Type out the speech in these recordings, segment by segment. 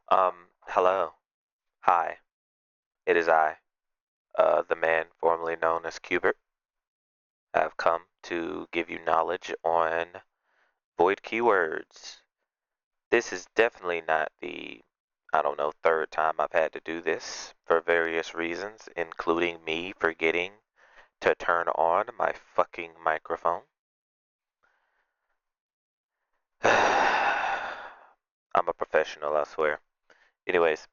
Hello. Hi. It is I, the man formerly known as Cubert. I've come to give you knowledge on void keywords. This is definitely not the, I don't know, third time I've had to do this for various reasons, including me forgetting to turn on my fucking microphone. I'm a professional, I swear. Anyways,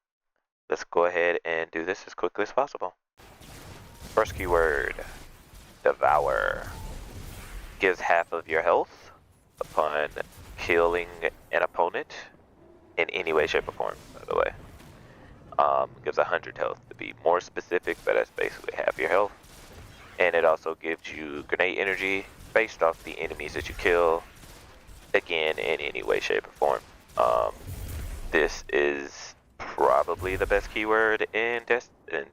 let's go ahead and do this as quickly as possible. First keyword, devour. Gives half of your health upon killing an opponent in any way, shape, or form, by the way. Gives 100 health to be more specific, but that's basically half your health. And it also gives you grenade energy based off the enemies that you kill, again, in any way, shape, or form. This is probably the best keyword in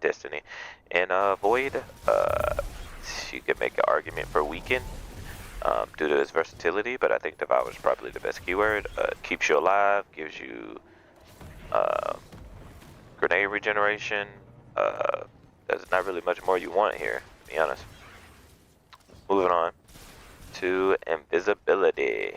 Destiny. In Void, you can make an argument for Weaken, due to its versatility, but I think Devour is probably the best keyword. Keeps you alive, gives you uh, grenade regeneration. There's not really much more you want here, to be honest. Moving on to invisibility.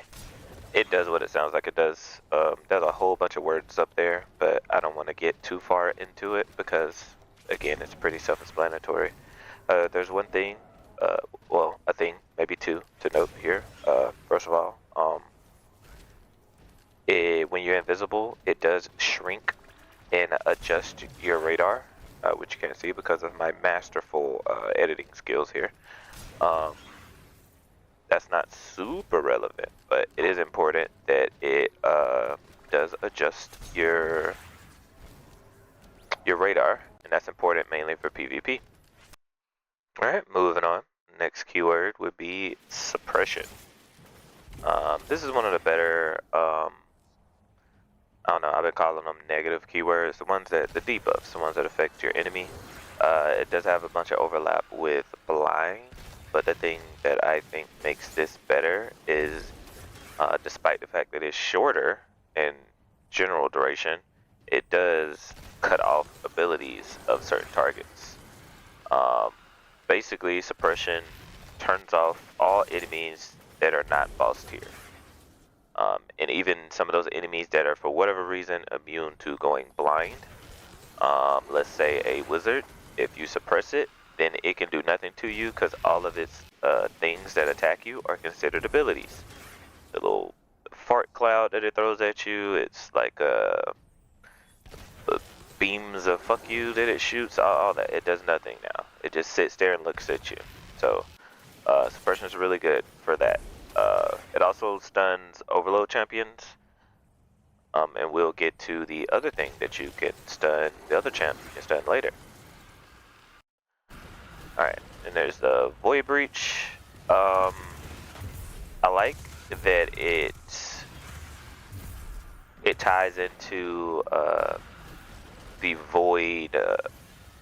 It does what it sounds like it does. There's a whole bunch of words up there, but I don't want to get too far into it because, again, it's pretty self-explanatory. There's one thing, well, a thing, maybe two, to note here. First of all, when you're invisible, it does shrink and adjust your radar, which you can't see because of my masterful editing skills here. Um, that's not super relevant, but it is important that it does adjust your radar, and that's important mainly for PvP. All right, moving on. Next keyword would be suppression. This is one of the better I don't know, I've been calling them negative keywords, the debuffs, the ones that affect your enemy. It does have a bunch of overlap with blind, but the thing that I think makes this better is, despite the fact that it's shorter in general duration, it does cut off abilities of certain targets. Um, Basically, suppression turns off all enemies that are not boss tier. And even some of those enemies that are for whatever reason immune to going blind. Let's say a wizard, if you suppress it, then it can do nothing to you because all of its things that attack you are considered abilities. The little fart cloud that it throws at you, it's like the beams of fuck you that it shoots, all that. It does nothing now. It just sits there and looks at you. So suppression is really good for that. It also stuns overload champions. And we'll get to the other thing that you can stun the other champ you can stun later. Alright, and there's the Void Breach. I like that it ties into the Void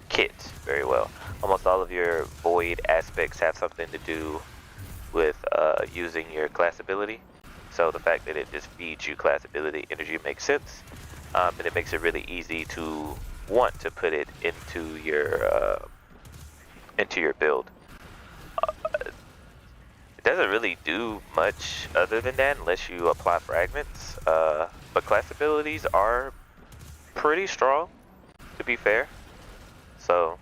kit very well. Almost all of your Void aspects have something to do with using your class ability. So the fact that it just feeds you class ability energy makes sense, and it makes it really easy to want to put it into your build. It doesn't really do much other than that unless you apply fragments, but class abilities are pretty strong, to be fair. So,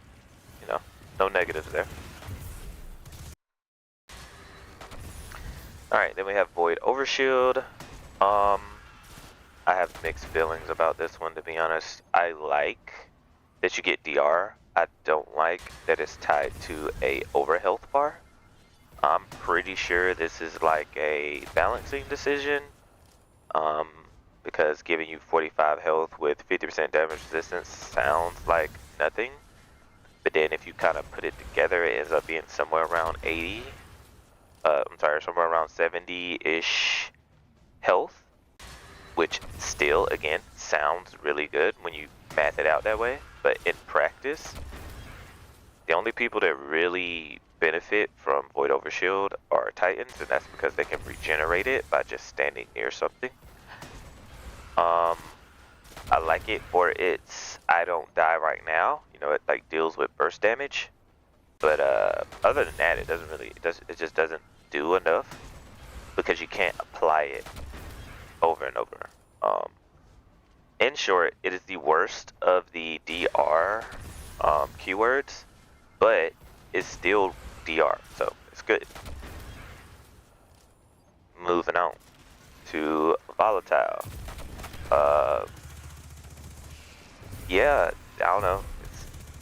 you know, no negatives there. Alright, then we have Void Overshield. I have mixed feelings about this one, to be honest. I like that you get DR. I don't like that it's tied to a overhealth bar. I'm pretty sure this is like a balancing decision, um, because giving you 45 health with 50% damage resistance sounds like nothing. But then if you kind of put it together, it ends up being somewhere around 80. Somewhere around 70-ish health, which still, again, sounds really good when you math it out that way. But in practice, the only people that really benefit from Void Overshield are Titans, and that's because they can regenerate it by just standing near something. I like it for its I don't die right now. You know, it like deals with burst damage. But other than that, it just doesn't do enough because you can't apply it over and over. In short, it is the worst of the DR keywords, but it's still DR, so it's good. Moving on to volatile. Yeah, I don't know.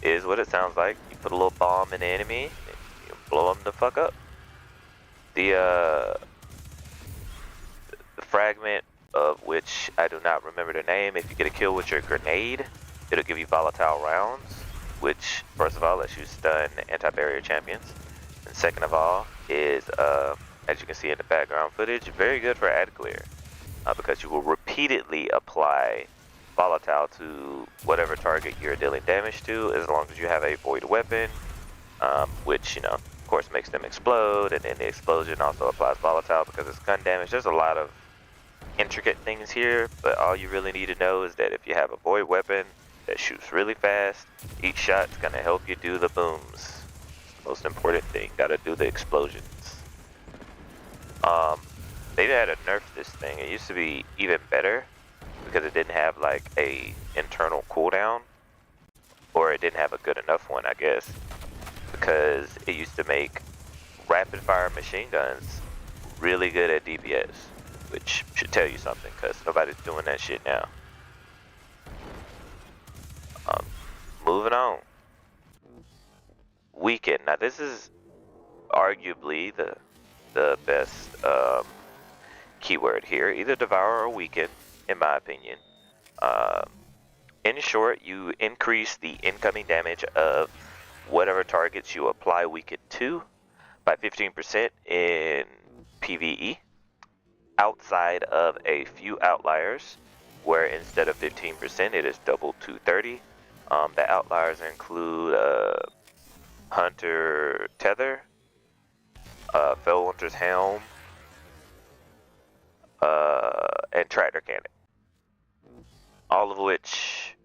It is what it sounds like. You put a little bomb in the enemy, and you blow them the fuck up. The fragment of which I do not remember the name. If you get a kill with your grenade, it'll give you volatile rounds, which first of all lets you stun anti-barrier champions, and second of all is, as you can see in the background footage, very good for ad clear, because you will repeatedly apply volatile to whatever target you're dealing damage to, as long as you have a void weapon, which, you know, of course makes them explode, and then the explosion also applies volatile because it's gun damage. There's a lot of intricate things here, but all you really need to know is that if you have a void weapon that shoots really fast, each shot's gonna help you do the booms. It's the most important thing. Gotta do the explosions. They had to nerf this thing. It used to be even better because it didn't have like a internal cooldown, or it didn't have a good enough one, I guess, because it used to make rapid fire machine guns really good at DPS, which should tell you something because nobody's doing that shit now. Moving on. Weaken. Now this is arguably the best keyword here, either devour or weaken, in my opinion. In short, you increase the incoming damage of whatever targets you apply weaken to by 15% in PvE, outside of a few outliers where instead of 15% it is doubled to 30. The outliers include Hunter Tether, Fellwinter's Helm, and Tractor Cannon. All of which,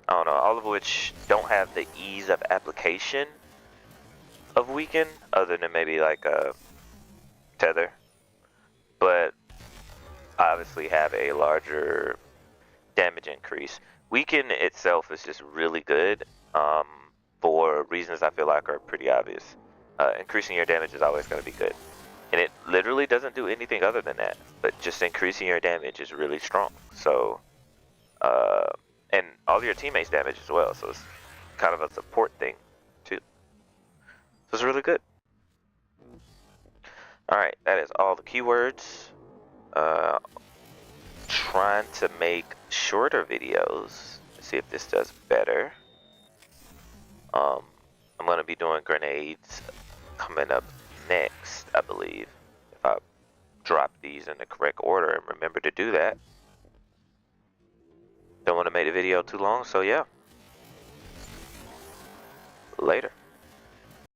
I don't know, all of which don't have the ease of application of weaken, other than maybe like a Tether, but obviously have a larger damage increase. Weaken itself is just really good for reasons I feel like are pretty obvious. Increasing your damage is always going to be good, and it literally doesn't do anything other than that, but just increasing your damage is really strong. So and all your teammates damage as well, so it's kind of a support thing too, so it's really good. Alright, that is all the keywords. Trying to make shorter videos. Let's see if this does better. I'm going to be doing grenades coming up next, I believe, if I drop these in the correct order and remember to do that. Don't want to make the video too long, so yeah. Later.